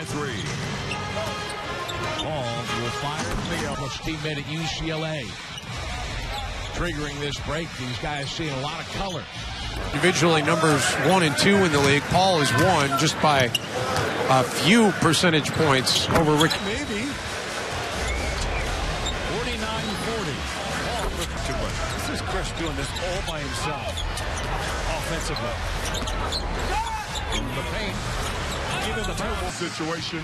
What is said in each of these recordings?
Three. Paul will fire. His teammate at UCLA. Triggering this break, these guys seeing a lot of color. Individually, numbers 1 and 2 in the league. Paul is 1 just by a few percentage points over Rick. Maybe. 49-40. This is Chris doing this all by himself. Offensively. The paint. Even the terrible situation.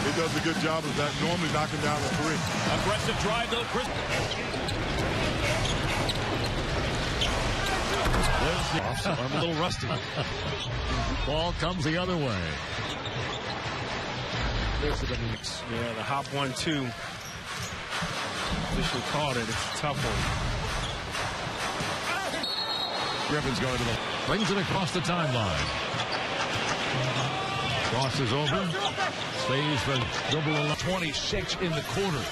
He does a good job of that, normally knocking down a three. Aggressive drive, though, Chris. I'm a little rusty. Ball comes the other way. There's the mix. Yeah, the hop 1-2. Officially called it. It's a tough one. Griffin's going to the... Brings it across the timeline. Crosses over. Stays for double 26 in the quarter.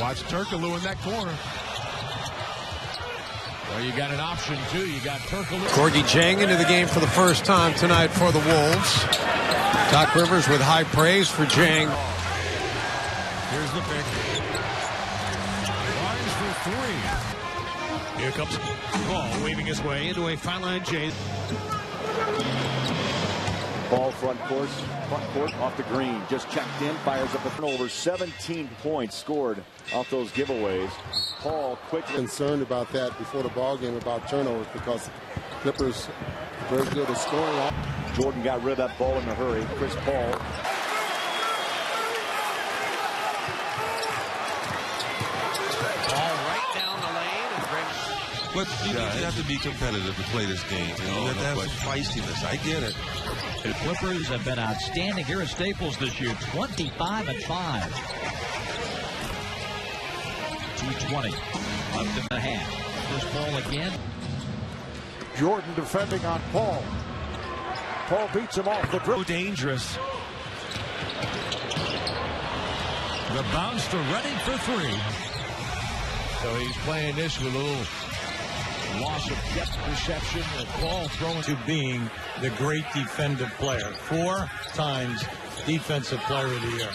Watch Turkaloo in that corner. Well, you got an option, too. You got Turkaloo. Corgi Jang into the game for the first time tonight for the Wolves. Doc Rivers with high praise for Jang. Here's the pick. Barnes for three. Here comes Ball waving his way into a foul line chase. Ball front court off the green. Just checked in, fires up a turnover. 17 points scored off those giveaways. Paul quickly concerned about that before the ball game about turnovers because Clippers very good at scoring. Jordan got rid of that ball in a hurry. Chris Paul. Ball right down the lane. But you have to be competitive to play this game. You have to have some feistiness. I get it. The Clippers have been outstanding here at Staples this year. 25-5. 2:20 left in the half. First ball again. Jordan defending on Paul. Paul beats him off the dribble. Dangerous. The bounce to Redding for three. So he's playing this with a little loss of depth perception. And Paul throwing to being the great defensive player. 4 times defensive player of the year.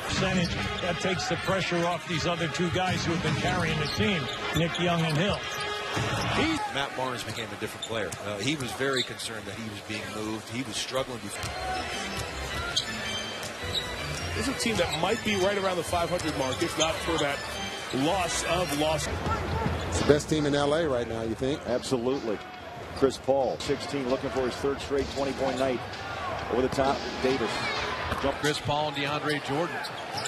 Percentage that takes the pressure off these other 2 guys who have been carrying the team, Nick Young and Hill. Matt Barnes became a different player. He was very concerned that he was being moved. He was struggling before. This is a team that might be right around the 500 mark, if not for that loss. It's the best team in LA right now, you think? Absolutely. Chris Paul, 16, looking for his 3rd straight 20-point night. Over the top, Davis. Jump Chris Paul and DeAndre Jordan.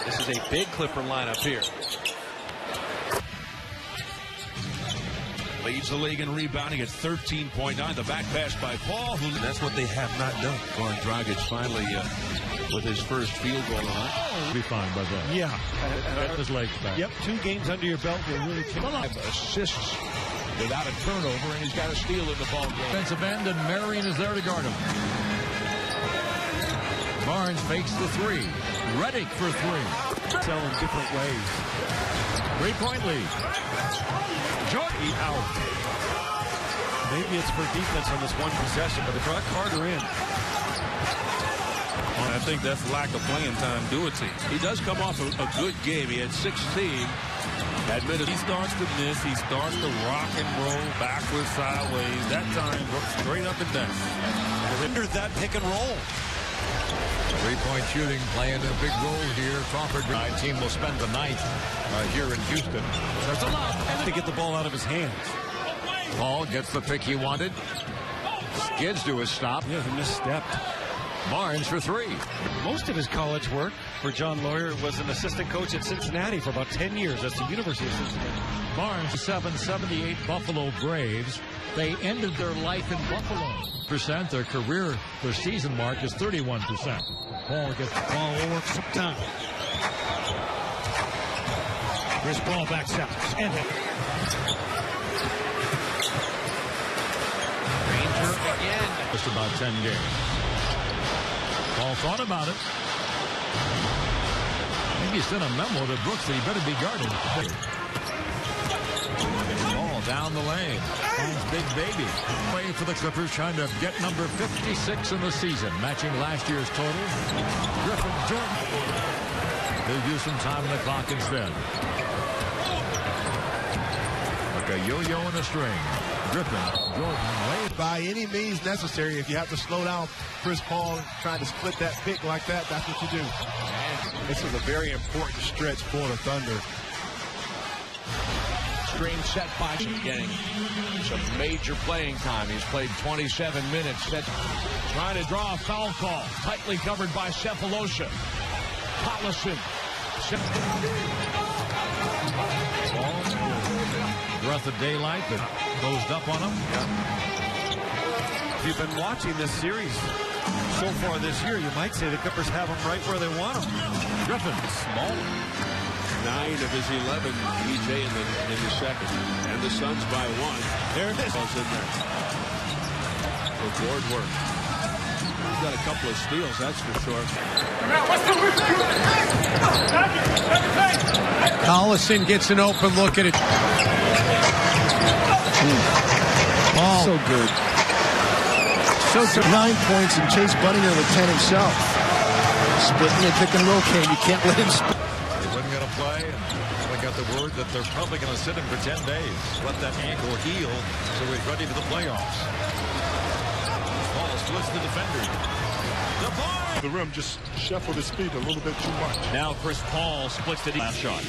This is a big Clipper lineup here. leads the league in rebounding at 13.9. The back pass by Paul. That's what they have not done. Goran Dragic finally with his first field goal on. Be fine by then. Yeah. Get his legs back. Yep, 2 games under your belt. You're really 5 assists without a turnover, and he's got a steal in the ball game. Defensive end, and Marion is there to guard him. Barnes makes the 3. Redick for 3. tell in different ways. 3-point lead. Jordan out. Maybe it's for defense on this one possession, but they brought Carter in. I think that's lack of playing time due to. He does come off a good game. He had 16. Admitted he starts to miss. He starts to rock and roll backwards, sideways. That time straight up and down. Hindered that pick and roll. 3-point shooting playing a big role here. Crawford team will spend the night here in Houston. There's a lot to get the ball out of his hands. Paul gets the pick he wanted. Skids to his stop. Yeah, he misstepped. Barnes for 3. Most of his college work for John Lawyer was an assistant coach at Cincinnati for about 10 years. That's the University of Cincinnati. Barnes 778 Buffalo Braves. They ended their life in Buffalo. Their season mark is 31%. Paul gets the ball over some time. Chris Paul backs out. And Ranger again. Just about 10 games. Paul thought about it. Maybe he sent a memo to Brooks that he better be guarded. Ball down the lane. Finds Big Baby. Way for the Clippers, trying to get number 56 in the season, matching last year's total. Griffin, Jordan. They'll use some time on the clock instead. Like a yo-yo in a string. Griffin, Jordan, Wade. By any means necessary, if you have to slow down Chris Paul trying to split that pick like that, that's what you do. And this is a very important stretch for the Thunder. Screen set by getting some major playing time. He's played 27 minutes. Trying to draw a foul call. Tightly covered by Cephalosha. Collison. Breath of daylight that closed up on him. If you've been watching this series so far this year, you might say the Clippers have them right where they want them. Griffin, small. 9 of his 11, EJ in the second. And the Suns by 1. There it is. In there. For board work. He's got a couple of steals, that's for sure. Collison gets an open look at it. Ball. So good. So good. 9 points, and Chase Budinger with 10 himself. Splitting the pick and roll game. You can't let him split. He wasn't going to play, and we got the word that they're probably going to sit him for 10 days. Let that ankle heal so he's ready for the playoffs. Paul splits the defender. The rim just shuffled his feet a little bit too much. Now Chris Paul splits the last shot.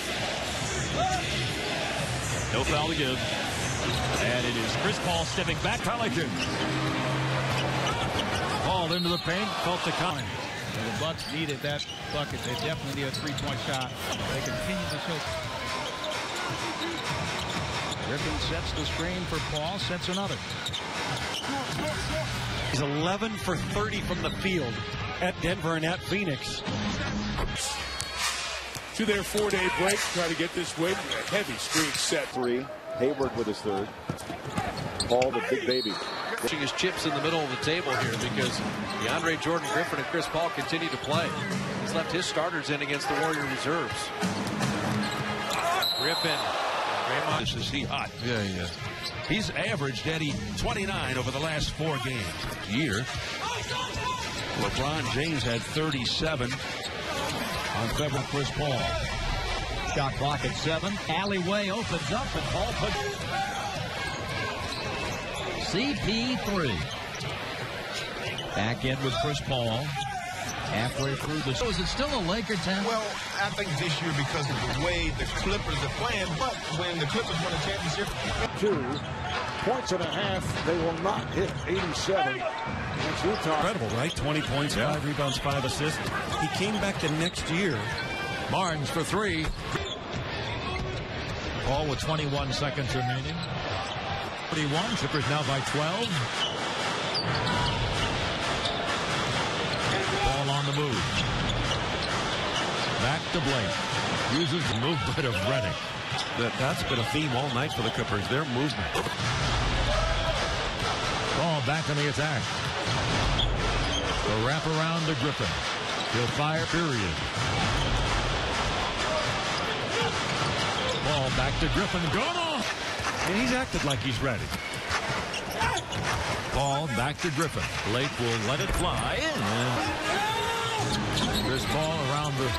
No foul to give. And it is Chris Paul stepping back. Pelicans. Paul into the paint. Felt the count. The Bucks needed that bucket. They definitely need a three-point shot. They continue to show. Griffin sets the screen for Paul. Sets another. He's 11 for 30 from the field at Denver and at Phoenix. To their 4-day break, try to get this win. A heavy screen set. 3. Hayward with his third. Paul, the Big Baby. Pushing his chips in the middle of the table here because DeAndre Jordan, Griffin, and Chris Paul continue to play. He's left his starters in against the Warrior reserves. Griffin. This is he hot. Yeah, yeah. He's averaged, Eddie, 29 over the last 4 games. Year. LeBron James had 37 on February. Chris Paul. Shot clock at 7. Alleyway opens up and Paul puts CP3. Back in with Chris Paul. Halfway through the... So is it still a Laker 10? Well, I think this year because of the way the Clippers are playing, but when the Clippers win a championship... 2 points and a half, they will not hit 87. That's Utah. Incredible, right? 20 points, 5 rebounds, 5 assists. He came back the next year. Barnes for 3. Paul with 21 seconds remaining. 41. Clippers now by 12. Ball on the move. Back to Blake. Uses the movement of Redick. That's been a theme all night for the Clippers. Their movement. Ball back on the attack. The wrap around to Griffin. He'll fire, period. Ball back to Griffin. Gone off. And he's acted like he's ready. Ball back to Griffin. Blake will let it fly. And Chris Paul around the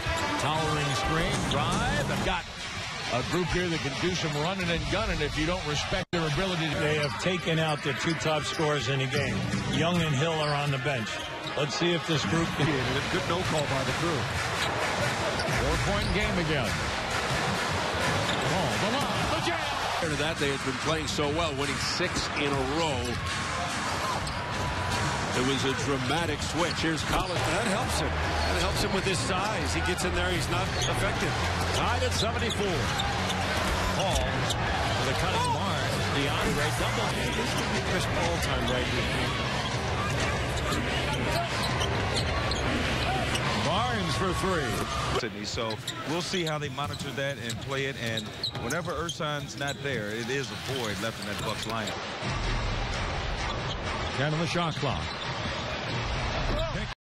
towering screen. Drive. And got a group here that can do some running and gunning if you don't respect their ability. They have taken out the 2 top scorers in the game. Young and Hill are on the bench. Let's see if this group can... Good no call by the crew. 4-point game again. Ball, the line, the jam. After that, they had been playing so well, winning 6 in a row. It was a dramatic switch. Here's Collins. That helps him. That helps him with his size. He gets in there, he's not effective. Tied at 74. Paul with a cutting Barnes. DeAndre double. This could be Chris Paul time right here. Barnes for 3. So we'll see how they monitor that and play it. And whenever Ersan's not there, it is a void left in that Bucks lineup. 10 on the shot clock.